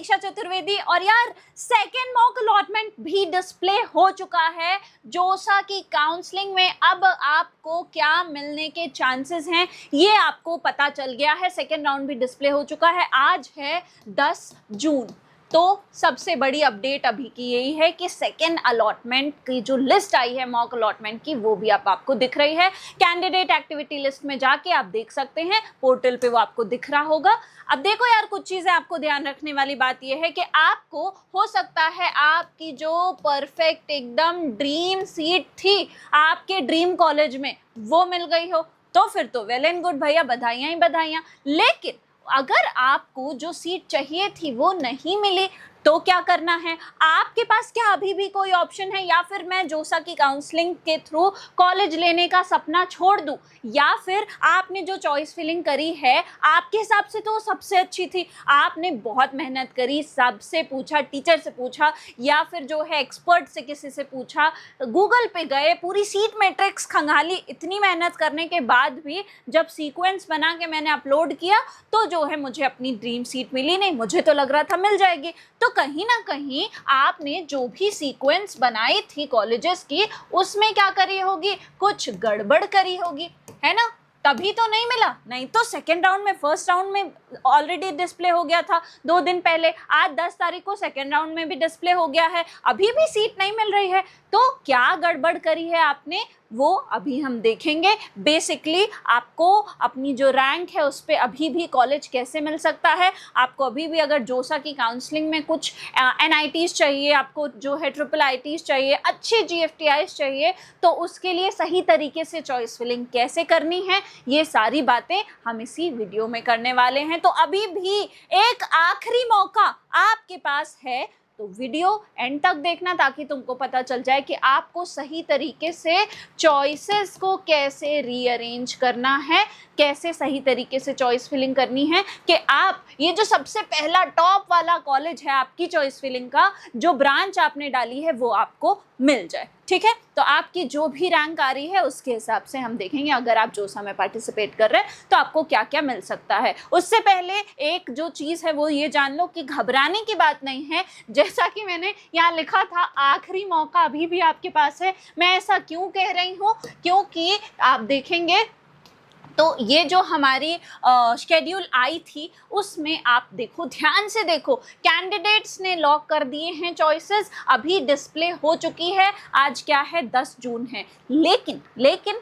मनीषा चतुर्वेदी। और यार second mock allotment भी डिस्प्ले हो चुका है जोसा की काउंसलिंग में। अब आपको क्या मिलने के चांसेस हैं ये आपको पता चल गया है। सेकेंड राउंड भी डिस्प्ले हो चुका है। आज है 10 जून। तो सबसे बड़ी अपडेट अभी की यही है कि सेकेंड अलॉटमेंट की जो लिस्ट आई है मॉक अलॉटमेंट की वो भी आपको दिख रही है। कैंडिडेट एक्टिविटी लिस्ट में जाके आप देख सकते हैं, पोर्टल पे वो आपको दिख रहा होगा। अब देखो यार, कुछ चीजें आपको ध्यान रखने वाली बात यह है कि आपको हो सकता है आपकी जो परफेक्ट एकदम ड्रीम सीट थी आपके ड्रीम कॉलेज में वो मिल गई हो, तो फिर तो वेल एंड गुड भैया, बधाइयां ही बधाइयां। लेकिन अगर आपको जो सीट चाहिए थी वो नहीं मिली तो क्या करना है? आपके पास क्या अभी भी कोई ऑप्शन है? या फिर मैं जोसा की काउंसलिंग के थ्रू कॉलेज लेने का सपना छोड़ दूं, या फिर आपने जो चॉइस फिलिंग करी है आपके हिसाब से तो सबसे अच्छी थी, आपने बहुत मेहनत करी, सबसे पूछा, टीचर से पूछा या फिर जो है एक्सपर्ट से किसी से पूछा, गूगल पे गए, पूरी सीट मैट्रिक्स खंगाली, इतनी मेहनत करने के बाद भी जब सीक्वेंस बना के मैंने अपलोड किया तो जो है मुझे अपनी ड्रीम सीट मिली नहीं। मुझे तो लग रहा था मिल जाएगी। तो कहीं ना कहीं आपने जो भी सीक्वेंस बनाई थी कॉलेजेस की उसमें क्या करी होगी, कुछ गड़बड़ करी होगी, है ना? तभी तो नहीं मिला। नहीं तो सेकेंड राउंड में, फर्स्ट राउंड में ऑलरेडी डिस्प्ले हो गया था 2 दिन पहले। आज 10 तारीख को सेकेंड राउंड में भी डिस्प्ले हो गया है, अभी भी सीट नहीं मिल रही है। तो क्या गड़बड़ करी है आपने वो अभी हम देखेंगे। बेसिकली आपको अपनी जो रैंक है उस पर अभी भी कॉलेज कैसे मिल सकता है। आपको अभी भी अगर जोसा की काउंसलिंग में कुछ NITs चाहिए, आपको जो है IIITs चाहिए, अच्छे GFTIs चाहिए, तो उसके लिए सही तरीके से चॉइस फिलिंग कैसे करनी है ये सारी बातें हम इसी वीडियो में करने वाले हैं। तो अभी भी एक आखिरी मौका आपके पास है, तो वीडियो एंड तक देखना ताकि तुमको पता चल जाए कि आपको सही तरीके से चॉइसेस को कैसे रीअरेंज करना है, कैसे सही तरीके से चॉइस फिलिंग करनी है कि आप ये जो सबसे पहला टॉप वाला कॉलेज है आपकी चॉइस फिलिंग का, जो ब्रांच आपने डाली है वो आपको मिल जाए। ठीक है, तो आपकी जो भी रैंक आ रही है उसके हिसाब से हम देखेंगे अगर आप जोसा में पार्टिसिपेट कर रहे हैं तो आपको क्या क्या मिल सकता है। उससे पहले एक जो चीज़ है वो ये जान लो कि घबराने की बात नहीं है। जैसा कि मैंने यहाँ लिखा था आखिरी मौका अभी भी आपके पास है। मैं ऐसा क्यों कह रही हूँ, क्योंकि आप देखेंगे तो ये जो हमारी शेड्यूल आई थी उसमें आप देखो, ध्यान से देखो, कैंडिडेट्स ने लॉक कर दिए हैं चॉइसेस, अभी डिस्प्ले हो चुकी है। आज क्या है, 10 जून है। लेकिन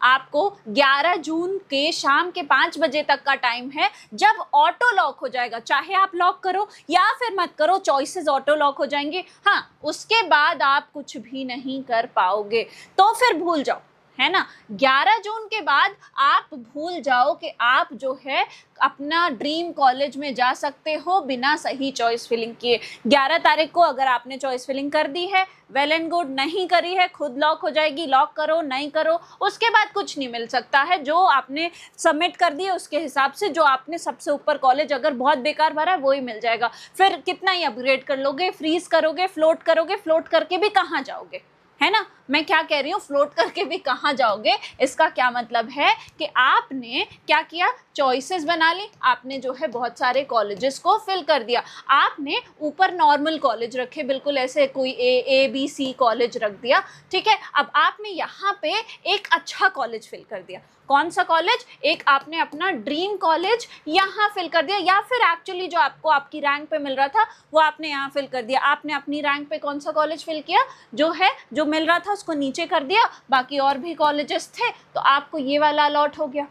आपको 11 जून के शाम के 5 बजे तक का टाइम है जब ऑटो लॉक हो जाएगा। चाहे आप लॉक करो या फिर मत करो, चॉइसेस ऑटो लॉक हो जाएंगे। हाँ, उसके बाद आप कुछ भी नहीं कर पाओगे, तो फिर भूल जाओ, है ना। 11 जून के बाद आप भूल जाओ कि आप जो है अपना ड्रीम कॉलेज में जा सकते हो बिना सही चॉइस फिलिंग किए। 11 तारीख को अगर आपने चॉइस फिलिंग कर दी है वेल एंड गुड, नहीं करी है खुद लॉक हो जाएगी। लॉक करो नहीं करो उसके बाद कुछ नहीं मिल सकता है। जो आपने सबमिट कर दिया उसके हिसाब से जो आपने सबसे ऊपर कॉलेज अगर बहुत बेकार भरा है वो ही मिल जाएगा। फिर कितना ही अपग्रेड कर लोगे, फ्रीज करोगे, फ्लोट करोगे, फ्लोट करके भी कहाँ जाओगे, है ना। मैं क्या कह रही हूँ, फ्लोट करके भी कहाँ जाओगे, इसका क्या मतलब है कि आपने क्या किया, चॉइसेस बना ली, आपने जो है बहुत सारे कॉलेजेस को फिल कर दिया। आपने ऊपर नॉर्मल कॉलेज रखे, बिल्कुल ऐसे कोई ABC कॉलेज रख दिया, ठीक है। अब आपने यहाँ पे एक अच्छा कॉलेज फिल कर दिया। कौन सा कॉलेज? एक आपने अपना ड्रीम कॉलेज यहाँ फिल कर दिया, या फिर एक्चुअली जो आपको आपकी रैंक पे मिल रहा था वो आपने यहाँ फिल कर दिया। आपने अपनी रैंक पे कौन सा कॉलेज फिल किया, जो मिल रहा था उसको नीचे कर दिया, बाकी और भी कॉलेजेस थे तो आपको ये वाला अलॉट हो गया।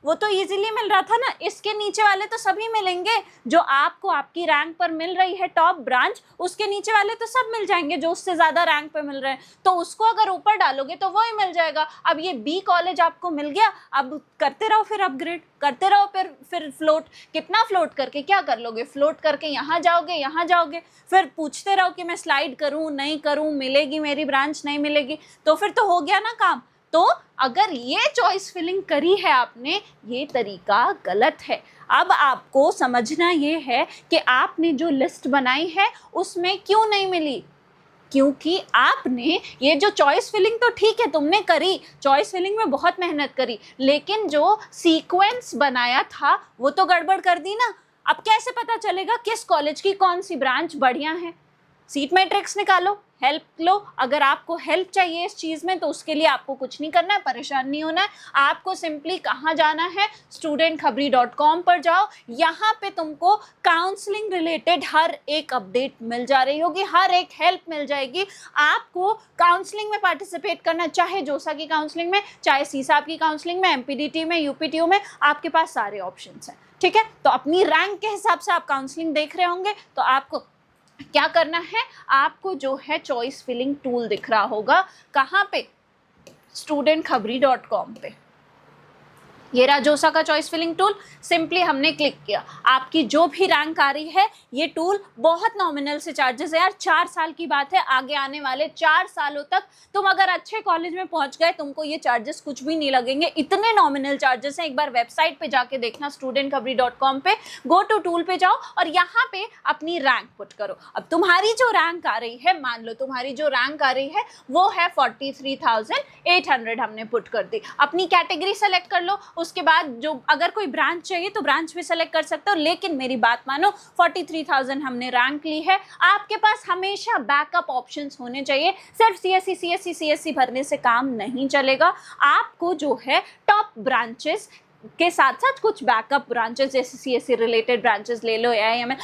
वो तो इजीली मिल रहा था ना। इसके नीचे वाले तो सभी मिलेंगे, जो आपको आपकी रैंक पर मिल रही है टॉप ब्रांच, उसके नीचे वाले तो सब मिल जाएंगे जो उससे ज़्यादा रैंक पे मिल रहे हैं। तो उसको अगर ऊपर डालोगे तो वो ही मिल जाएगा। अब ये B कॉलेज आपको मिल गया, अब करते रहो, फिर अपग्रेड करते रहो, फिर फ्लोट। कितना फ्लोट करके क्या कर लोगे? फ्लोट करके यहाँ जाओगे, फिर पूछते रहो कि मैं स्लाइड करूँ नहीं करूँ, मिलेगी मेरी ब्रांच नहीं मिलेगी, तो फिर तो हो गया ना काम। तो अगर ये चॉइस फिलिंग करी है आपने, ये तरीका गलत है। अब आपको समझना ये है कि आपने जो लिस्ट बनाई है उसमें क्यों नहीं मिली, क्योंकि आपने ये जो चॉइस फिलिंग तो ठीक है तुमने करी, चॉइस फिलिंग में बहुत मेहनत करी, लेकिन जो सीक्वेंस बनाया था वो तो गड़बड़ कर दी ना। अब कैसे पता चलेगा किस कॉलेज की कौन सी ब्रांच बढ़िया है? सीट मैट्रिक्स निकालो, हेल्प लो। अगर आपको हेल्प चाहिए इस चीज़ में तो उसके लिए आपको कुछ नहीं करना है, परेशान नहीं होना है। आपको सिंपली कहाँ जाना है, studentkhabri.com पर जाओ। यहाँ पे तुमको काउंसलिंग रिलेटेड हर एक अपडेट मिल जा रही होगी, हर एक हेल्प मिल जाएगी। आपको काउंसलिंग में पार्टिसिपेट करना, चाहे जोसा की काउंसलिंग में, चाहे सीसाब की काउंसलिंग में, एमपीडीटी में, यूपीटीयू में, आपके पास सारे ऑप्शंस हैं। ठीक है, तो अपनी रैंक के हिसाब से आप काउंसलिंग देख रहे होंगे तो आपको क्या करना है, आपको जो है चॉइस फिलिंग टूल दिख रहा होगा, कहाँ पे, studentkhabri.com पे। ये रहा जोसा का चॉइस फिलिंग टूल। सिंपली हमने क्लिक किया, आपकी जो भी रैंक आ रही है, ये टूल बहुत नॉमिनल से चार्जेस है यार, 4 साल की बात है, आगे आने वाले 4 सालों तक तुम अगर अच्छे कॉलेज में पहुंच गए तुमको ये चार्जेस कुछ भी नहीं लगेंगे, इतने नॉमिनल चार्जेस हैं। एक बार वेबसाइट पे जाके देखना, studentkhabri.com पे गो टू टूल पे जाओ और यहाँ पे अपनी रैंक पुट करो। अब तुम्हारी जो रैंक आ रही है, मान लो तुम्हारी जो रैंक आ रही है वो है 43,800 हमने पुट कर दी। अपनी कैटेगरी सेलेक्ट कर लो, उसके बाद जो अगर कोई ब्रांच चाहिए तो ब्रांच भी सेलेक्ट कर सकते हो, लेकिन मेरी बात मानो 43,000 हमने रैंक ली है। आपके पास हमेशा बैकअप ऑप्शंस होने चाहिए, सिर्फ सीएससी भरने से काम नहीं चलेगा। आपको जो है टॉप ब्रांचेस के साथ साथ कुछ बैकअप ब्रांचेस जैसे सीएससी रिलेटेड ब्रांचेस ले लो, एआईएमएल,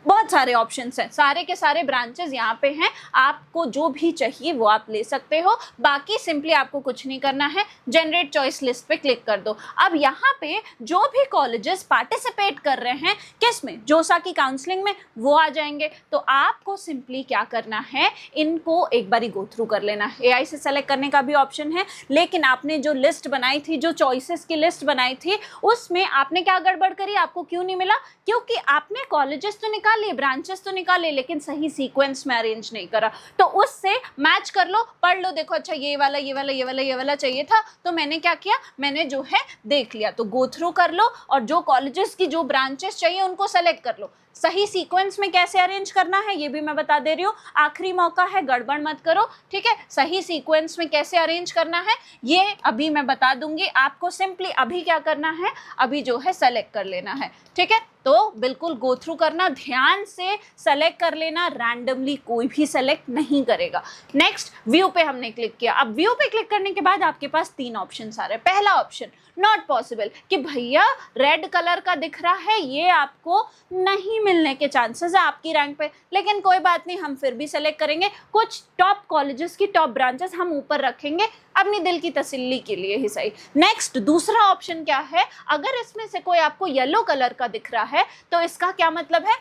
बहुत सारे ऑप्शंस हैं, सारे के सारे ब्रांचेस यहाँ पे हैं। आपको जो भी चाहिए वो आप ले सकते हो। बाकी सिंपली आपको कुछ नहीं करना है, जनरेट चॉइस लिस्ट पे क्लिक कर दो। अब यहाँ पे जो भी कॉलेजेस पार्टिसिपेट कर रहे हैं किस में, जोसा की काउंसलिंग में, वो आ जाएंगे। तो आपको सिंपली क्या करना है, इनको एक बारी गो थ्रू कर लेना है। एआई से सेलेक्ट करने का भी ऑप्शन है, लेकिन आपने जो लिस्ट बनाई थी, जो चॉइसेस की लिस्ट बनाई थी, उसमें आपने क्या गड़बड़ करी, आपको क्यों नहीं मिला? क्योंकि आपने कॉलेजेस तो निकाले, ब्रांचेस तो निकाले, लेकिन सही सीक्वेंस में अरेंज नहीं करा। तो उससे मैच कर लो, पढ़ लो, देखो अच्छा ये वाला ये वाला ये वाला ये वाला चाहिए था, तो मैंने क्या किया, मैंने जो है देख लिया। तो गो थ्रू कर लो और जो कॉलेजेस की जो ब्रांचेस चाहिए उनको सेलेक्ट कर लो। सही सीक्वेंस में कैसे अरेंज करना है ये भी मैं बता दे रही हूँ, आखिरी मौका है, गड़बड़ मत करो। ठीक है, सही सीक्वेंस में कैसे अरेंज करना है ये अभी मैं बता दूंगी आपको। सिंपली अभी क्या करना है, अभी जो है सेलेक्ट कर लेना है। ठीक है, तो बिल्कुल गो थ्रू करना, ध्यान से सेलेक्ट कर लेना, रैंडमली कोई भी सेलेक्ट नहीं करेगा। नेक्स्ट व्यू पे हमने क्लिक किया। अब व्यू पे क्लिक करने के बाद आपके पास 3 ऑप्शन आ रहे हैं। पहला ऑप्शन नॉट पॉसिबल, कि भैया रेड कलर का दिख रहा है, ये आपको नहीं मिलने के चांसेस है आपकी रैंक पे, लेकिन कोई बात नहीं, हम फिर भी सेलेक्ट करेंगे। कुछ टॉप कॉलेजेस की टॉप ब्रांचेस हम ऊपर रखेंगे अपनी दिल की तसल्ली के लिए ही सही। नेक्स्ट दूसरा ऑप्शन क्या है, अगर इसमें से कोई आपको येलो कलर का दिख रहा है तो इसका क्या मतलब है,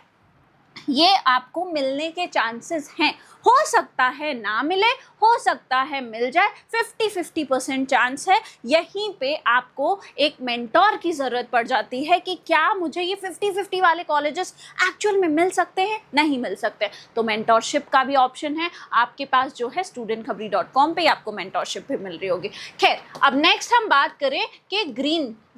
ये आपको मिलने के चांसेस हैं। हो सकता है ना मिले, हो सकता है मिल जाए, 50-50% चांस है। यहीं पे आपको एक मेंटोर की ज़रूरत पड़ जाती है कि क्या मुझे ये 50-50 वाले कॉलेजेस एक्चुअल में मिल सकते हैं, नहीं मिल सकते। तो मेंटोरशिप का भी ऑप्शन है आपके पास, जो है studentkhabri.com पे आपको मेंटोरशिप भी मिल रही होगी। खैर, अब नेक्स्ट हम बात करें कि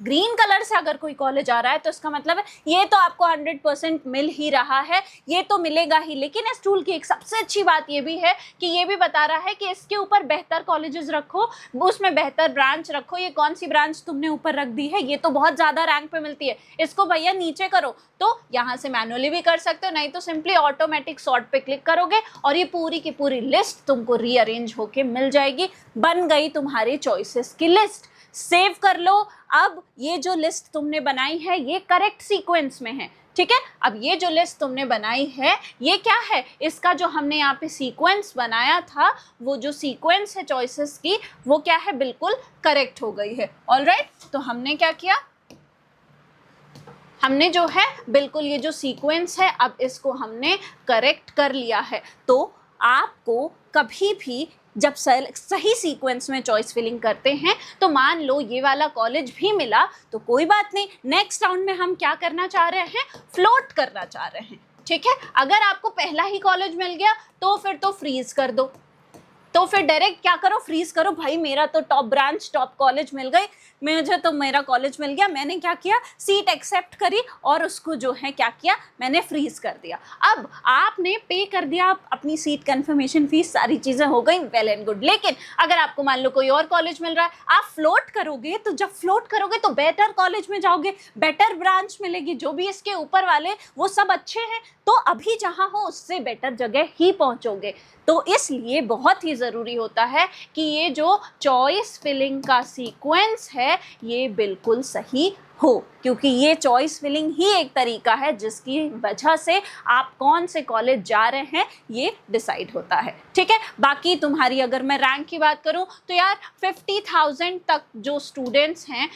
ग्रीन कलर से अगर कोई कॉलेज आ रहा है तो इसका मतलब है ये तो आपको 100% मिल ही रहा है, ये तो मिलेगा ही। लेकिन इस टूल की एक सबसे अच्छी बात ये भी है कि ये भी बता रहा है कि इसके ऊपर बेहतर कॉलेजेस रखो, उसमें बेहतर ब्रांच रखो। ये कौन सी ब्रांच तुमने ऊपर रख दी है, ये तो बहुत ज़्यादा रैंक पे मिलती है, इसको भैया नीचे करो। तो यहाँ से मैनुअली भी कर सकते हो, नहीं तो सिंपली ऑटोमेटिक सॉर्ट पे क्लिक करोगे और ये पूरी की पूरी लिस्ट तुमको रीअरेंज होके मिल जाएगी। बन गई तुम्हारी चॉइसेस की लिस्ट, सेव कर लो। अब ये जो लिस्ट तुमने बनाई है ये करेक्ट सीक्वेंस में है। ठीक है, अब ये जो लिस्ट तुमने बनाई है ये क्या है, इसका जो हमने यहाँ पे सीक्वेंस बनाया था, वो जो सीक्वेंस है चॉइसेस की, वो क्या है, बिल्कुल करेक्ट हो गई है। ऑलराइट, तो हमने क्या किया, हमने जो है बिल्कुल ये जो सीक्वेंस है अब इसको हमने करेक्ट कर लिया है। तो आपको कभी भी जब सही सीक्वेंस में चॉइस फिलिंग करते हैं तो मान लो ये वाला कॉलेज भी मिला तो कोई बात नहीं, नेक्स्ट राउंड में हम क्या करना चाह रहे हैं, फ्लोट करना चाह रहे हैं। ठीक है, अगर आपको पहला ही कॉलेज मिल गया तो फिर तो फ्रीज कर दो, तो फिर डायरेक्ट क्या करो, फ्रीज करो, भाई मेरा तो टॉप ब्रांच टॉप कॉलेज मिल गई, मुझे तो मेरा कॉलेज मिल गया, मैंने क्या किया, सीट एक्सेप्ट करी और उसको जो है क्या किया, मैंने फ्रीज कर दिया। अब आपने पे कर दिया अपनी सीट कंफर्मेशन फीस, सारी चीज़ें हो गई, वेल एंड गुड। लेकिन अगर आपको मान लो कोई और कॉलेज मिल रहा है, आप फ्लोट करोगे, तो जब फ्लोट करोगे तो बेटर कॉलेज में जाओगे, बेटर ब्रांच मिलेगी, जो भी इसके ऊपर वाले वो सब अच्छे हैं, तो अभी जहाँ हो उससे बेटर जगह ही पहुँचोगे। तो इसलिए बहुत ही ज़रूरी होता है कि ये जो चॉइस फिलिंग का सीक्वेंस है ये बिल्कुल सही हो, क्योंकि ये चॉइस फिलिंग ही एक तरीका है जिसकी वजह से आप कौन से कॉलेज जा रहे हैं ये डिसाइड होता है। ठीक है, बाकी तुम्हारी अगर मैं रैंक की बात करूं तो यार 50,000 तक जो स्टूडेंट्स हैं,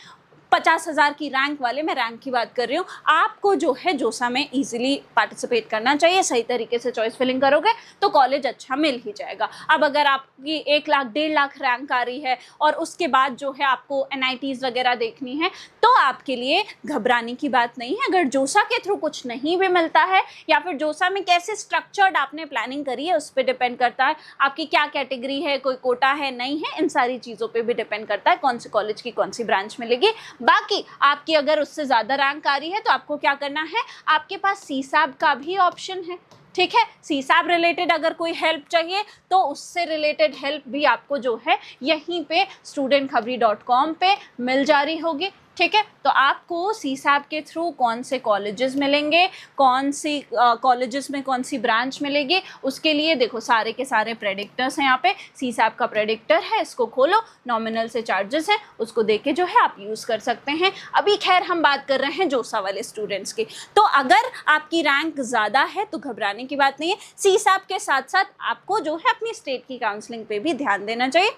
50,000 की रैंक वाले, मैं रैंक की बात कर रही हूँ, आपको जो है जोसा में इजीली पार्टिसिपेट करना चाहिए। सही तरीके से चॉइस फिलिंग करोगे तो कॉलेज अच्छा मिल ही जाएगा। अब अगर आपकी 1 लाख 1.5 लाख रैंक आ रही है और उसके बाद जो है आपको NITs वगैरह देखनी है, तो आपके लिए घबराने की बात नहीं है। अगर जोसा के थ्रू कुछ नहीं भी मिलता है, या फिर जोसा में कैसे स्ट्रक्चर्ड आपने प्लानिंग करी है उस पर डिपेंड करता है, आपकी क्या कैटेगरी है, कोई कोटा है नहीं है, इन सारी चीज़ों पे भी डिपेंड करता है कौन से कॉलेज की कौन सी ब्रांच मिलेगी। बाकी आपकी अगर उससे ज़्यादा रैंक आ रही है तो आपको क्या करना है, आपके पास CSAB का भी ऑप्शन है। ठीक है, CSAB रिलेटेड अगर कोई हेल्प चाहिए तो उससे रिलेटेड हेल्प भी आपको जो है यहीं पे studentkhabri.com पे मिल जा रही होगी। ठीक है, तो आपको CSAB के थ्रू कौन से कॉलेजेस मिलेंगे, कौन सी कॉलेजेस में कौन सी ब्रांच मिलेगी, उसके लिए देखो सारे के सारे प्रेडिक्टर्स हैं यहाँ पे। CSAB का प्रेडिक्टर है, इसको खोलो, नॉमिनल से चार्जेस है, उसको देके जो है आप यूज़ कर सकते हैं। अभी खैर हम बात कर रहे हैं जोसा वाले स्टूडेंट्स की। तो अगर आपकी रैंक ज़्यादा है तो घबराने की बात नहीं है। CSAB के साथ साथ आपको जो है अपनी स्टेट की काउंसलिंग पे भी ध्यान देना चाहिए।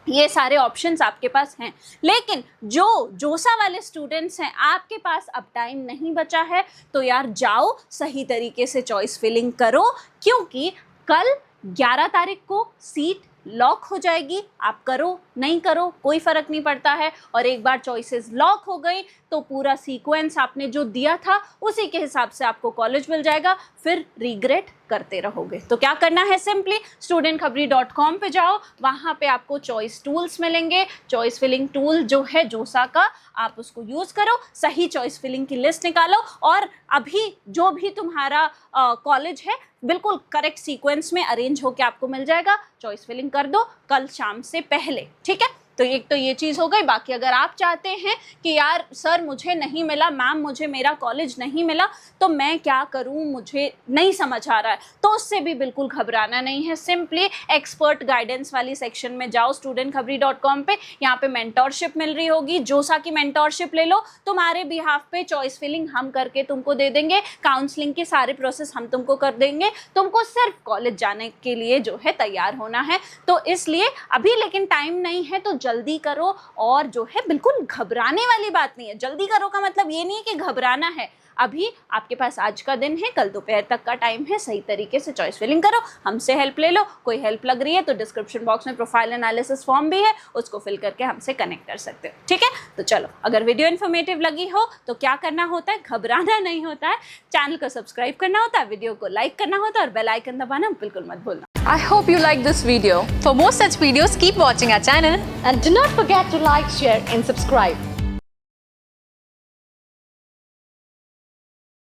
ये सारे ऑप्शंस आपके पास हैं। लेकिन जो जोसा वाले स्टूडेंट्स हैं, आपके पास अब टाइम नहीं बचा है, तो यार जाओ सही तरीके से चॉइस फिलिंग करो, क्योंकि कल 11 तारीख को सीट लॉक हो जाएगी। आप करो नहीं करो कोई फ़र्क नहीं पड़ता है, और एक बार चॉइसेस लॉक हो गई तो पूरा सीक्वेंस आपने जो दिया था उसी के हिसाब से आपको कॉलेज मिल जाएगा, फिर रिग्रेट करते रहोगे। तो क्या करना है, सिंपली studentkhabri.com पे जाओ, वहाँ पे आपको चॉइस टूल्स मिलेंगे। चॉइस फिलिंग टूल जो है जोसा का, आप उसको यूज़ करो, सही चॉइस फिलिंग की लिस्ट निकालो, और अभी जो भी तुम्हारा कॉलेज है बिल्कुल करेक्ट सीक्वेंस में अरेंज होकर आपको मिल जाएगा। चॉइस फिलिंग कर दो कल शाम से पहले। ठीक है, तो एक तो ये चीज़ हो गई। बाकी अगर आप चाहते हैं कि यार सर मुझे नहीं मिला, मैम मुझे मेरा कॉलेज नहीं मिला, तो मैं क्या करूं, मुझे नहीं समझ आ रहा है, तो उससे भी बिल्कुल घबराना नहीं है। सिंपली एक्सपर्ट गाइडेंस वाली सेक्शन में जाओ studentkhabri.com पे, यहाँ पे मेंटोरशिप मिल रही होगी, जोसा की मेंटोरशिप ले लो, तुम्हारे बिहाफ पे चॉइस फिलिंग हम करके तुमको दे देंगे, काउंसलिंग के सारे प्रोसेस हम तुमको कर देंगे, तुमको सिर्फ कॉलेज जाने के लिए जो है तैयार होना है। तो इसलिए अभी लेकिन टाइम नहीं है, तो जल्दी करो, और जो है बिल्कुल घबराने वाली बात नहीं है। जल्दी करो का मतलब ये नहीं है कि घबराना है, अभी आपके पास आज का दिन है, कल दोपहर तक का टाइम है, सही तरीके से चॉइस फिलिंग करो, हमसे हेल्प ले लो। कोई हेल्प लग रही है तो डिस्क्रिप्शन बॉक्स में प्रोफाइल एनालिसिस फॉर्म भी है, उसको फिल करके हमसे कनेक्ट कर सकते हो। ठीक है, तो चलो, अगर वीडियो इन्फॉर्मेटिव लगी हो तो क्या करना होता है, घबराना नहीं होता है, चैनल को सब्सक्राइब करना होता है, वीडियो को लाइक करना होता है, और बेल आइकन दबाना बिल्कुल मत भूलना। I hope you like this video. For more such videos, keep watching our channel. And do not forget to like, share and subscribe.